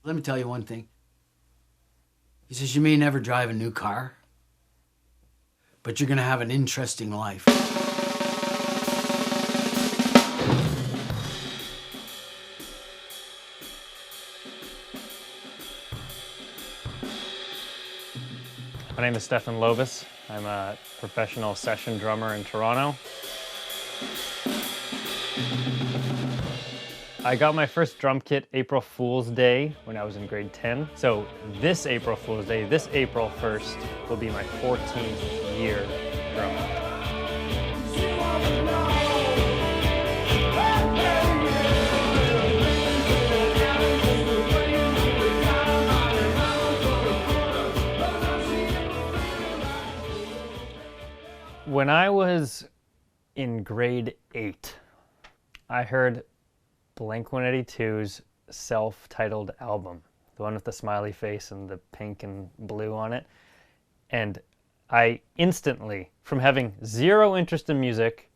Let me tell you one thing. He says, you may never drive a new car, but you're gonna have an interesting life. My name is Stefan Loebus. I'm a professional session drummer in Toronto. I got my first drum kit April Fool's Day when I was in grade 10. So this April Fool's Day, this April 1st, will be my 14th year drumming. When I was in grade 8, I heard Blink-182's self-titled album, the one with the smiley face and the pink and blue on it. And I instantly, from having zero interest in music,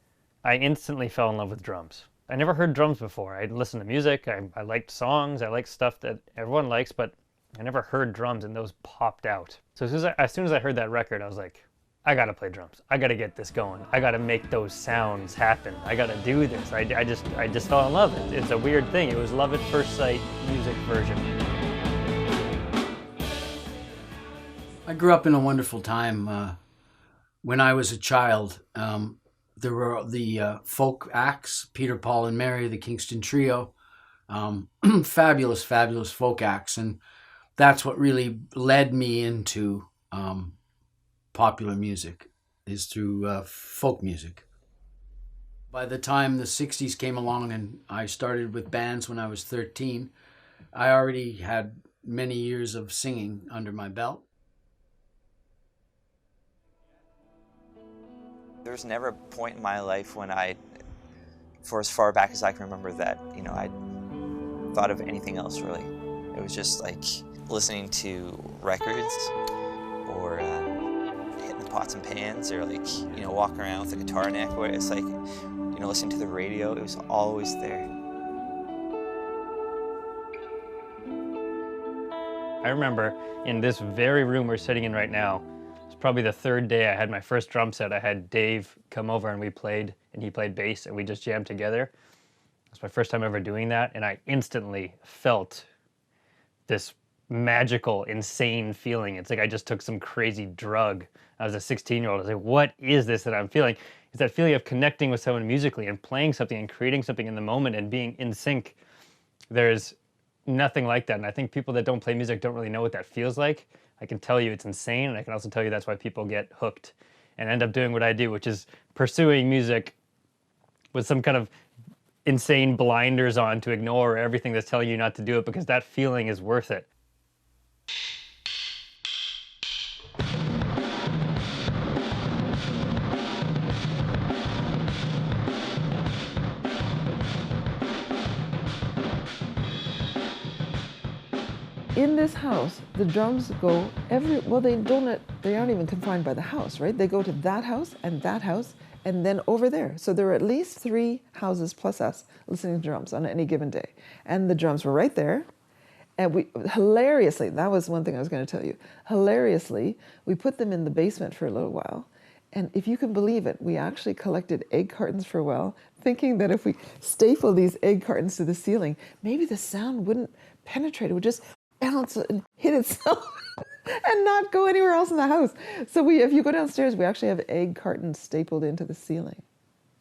I instantly fell in love with drums. I never heard drums before. I'd listened to music, I liked songs, I liked stuff that everyone likes, but I never heard drums, and those popped out. So as soon as I heard that record, I was like, I gotta play drums. I gotta get this going. I gotta make those sounds happen. I gotta do this. I just fell in love. It's a weird thing. It was love at first sight music version. I grew up in a wonderful time. When I was a child, there were the folk acts, Peter, Paul, and Mary, the Kingston Trio, fabulous, fabulous folk acts. And that's what really led me into popular music, is through folk music. By the time the 60s came along and I started with bands when I was 13, I already had many years of singing under my belt. There's never a point in my life when for as far back as I can remember, that, I thought of anything else really. It was just like listening to records or hitting the pots and pans, or walking around with a guitar neck, where it's like, listening to the radio. It was always there. I remember in this very room we're sitting in right now, it's probably the third day I had my first drum set. I had Dave come over and we played, and he played bass, and we just jammed together. It was my first time ever doing that, and I instantly felt this magical, insane feeling. It's like I just took some crazy drug. I was a 16-year-old. I was like, what is this that I'm feeling? It's that feeling of connecting with someone musically and playing something and creating something in the moment and being in sync. There's nothing like that. And I think people that don't play music don't really know what that feels like. I can tell you it's insane, and I can also tell you that's why people get hooked and end up doing what I do, which is pursuing music with some kind of insane blinders on to ignore everything that's telling you not to do it, because that feeling is worth it. In this house, the drums go they aren't even confined by the house, right? They go to that house, and then over there. So there were at least 3 houses plus us listening to drums on any given day. And the drums were right there. And we, hilariously, that was one thing I was going to tell you. Hilariously, we put them in the basement for a little while. And if you can believe it, we actually collected egg cartons for a while, thinking that if we staple these egg cartons to the ceiling, maybe the sound wouldn't penetrate. It would just bounce and hit itself and not go anywhere else in the house. So if you go downstairs, we actually have egg cartons stapled into the ceiling.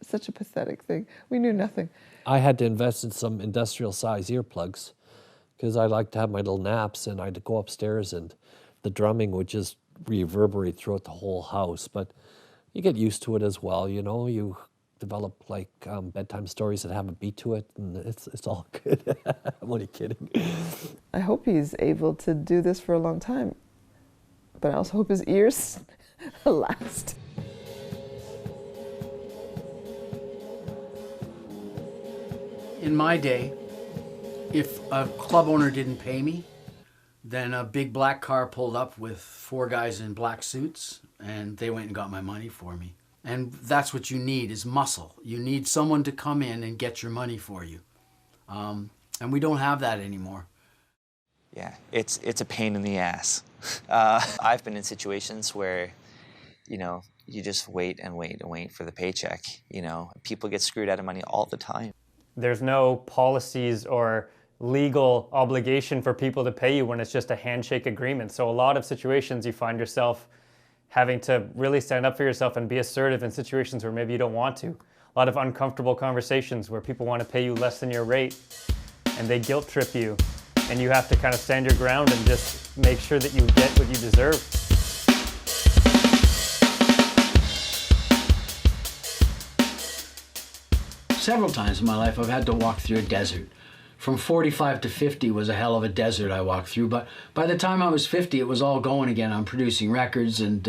Such a pathetic thing. We knew nothing. I had to invest in some industrial size earplugs because I like to have my little naps, and I'd go upstairs and the drumming would just reverberate throughout the whole house. But you get used to it as well, you develop bedtime stories that have a beat to it, and it's all good. I'm only kidding. I hope he's able to do this for a long time, but I also hope his ears last. In my day, if a club owner didn't pay me, then a big black car pulled up with 4 guys in black suits, and they went and got my money for me. And that's what you need, is muscle. You need someone to come in and get your money for you. And we don't have that anymore. Yeah, it's a pain in the ass. I've been in situations where, you know, you just wait and wait and wait for the paycheck. You know, people get screwed out of money all the time. There's no policies or legal obligation for people to pay you when it's just a handshake agreement. So a lot of situations you find yourself having to really stand up for yourself and be assertive in situations where maybe you don't want to. A lot of uncomfortable conversations where people want to pay you less than your rate and they guilt trip you, and you have to kind of stand your ground and just make sure that you get what you deserve. Several times in my life I've had to walk through a desert. From 45 to 50 was a hell of a desert I walked through, but by the time I was 50 it was all going again. I'm producing records and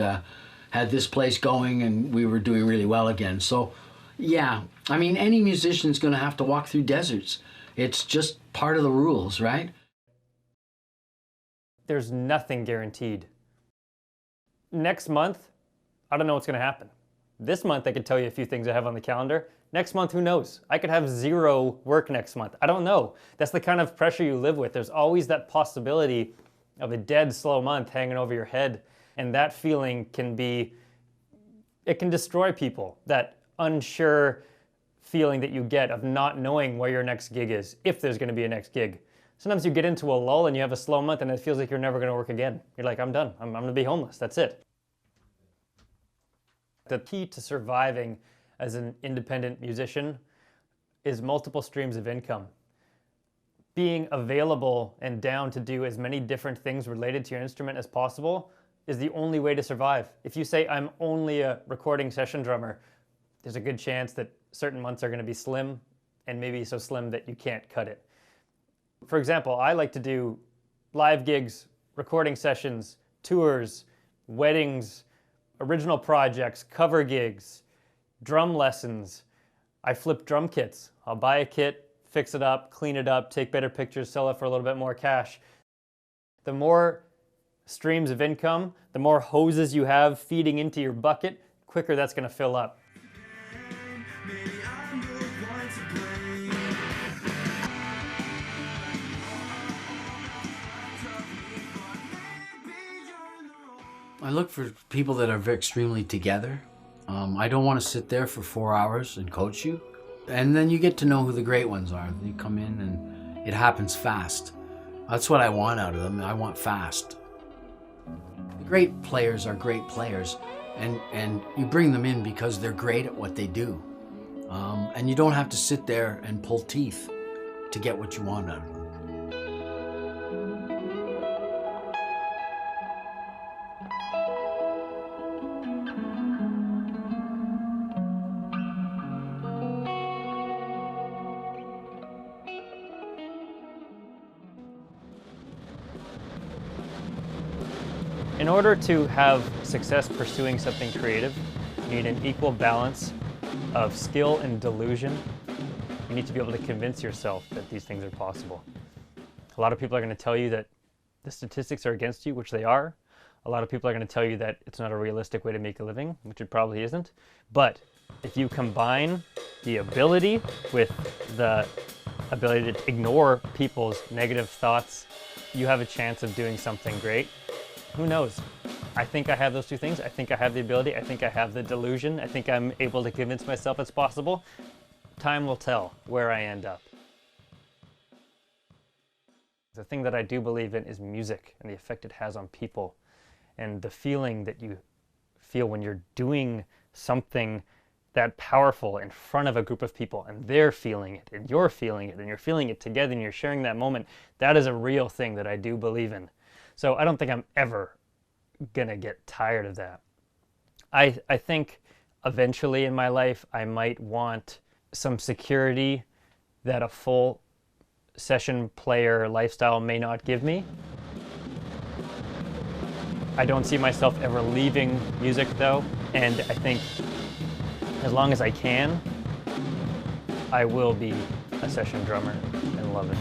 had this place going, and we were doing really well again. So yeah, I mean, any musician's gonna have to walk through deserts. It's just part of the rules, right? There's nothing guaranteed. Next month, I don't know what's gonna happen. This month I could tell you a few things I have on the calendar. Next month, who knows? I could have 0 work next month. I don't know. That's the kind of pressure you live with. There's always that possibility of a dead, slow month hanging over your head. And that feeling can destroy people. That unsure feeling that you get of not knowing where your next gig is, if there's gonna be a next gig. Sometimes you get into a lull and you have a slow month and it feels like you're never gonna work again. You're like, I'm done. I'm gonna be homeless. That's it. The key to surviving as an independent musician is multiple streams of income. Being available and down to do as many different things related to your instrument as possible is the only way to survive. If you say, I'm only a recording session drummer, there's a good chance that certain months are going to be slim, and maybe so slim that you can't cut it. For example, I like to do live gigs, recording sessions, tours, weddings, original projects, cover gigs, drum lessons. I flip drum kits. I'll buy a kit, fix it up, clean it up, take better pictures, sell it for a little bit more cash. The more streams of income, the more hoses you have feeding into your bucket, quicker that's going to fill up. I look for people that are extremely together. I don't want to sit there for 4 hours and coach you. And then you get to know who the great ones are. They come in and it happens fast. That's what I want out of them. I want fast. The great players are great players, and you bring them in because they're great at what they do. And you don't have to sit there and pull teeth to get what you want out of them. In order to have success pursuing something creative, you need an equal balance of skill and delusion. You need to be able to convince yourself that these things are possible. A lot of people are going to tell you that the statistics are against you, which they are. A lot of people are going to tell you that it's not a realistic way to make a living, which it probably isn't. But if you combine the ability with the ability to ignore people's negative thoughts, you have a chance of doing something great. Who knows? I think I have those two things. I think I have the ability. I think I have the delusion. I think I'm able to convince myself it's possible. Time will tell where I end up. The thing that I do believe in is music and the effect it has on people, and the feeling that you feel when you're doing something that powerful in front of a group of people and they're feeling it and you're feeling it and you're feeling it together and you're sharing that moment. That is a real thing that I do believe in. So I don't think I'm ever gonna get tired of that. I think eventually in my life I might want some security that a full session player lifestyle may not give me. I don't see myself ever leaving music though, and I think as long as I can, I will be a session drummer and love it.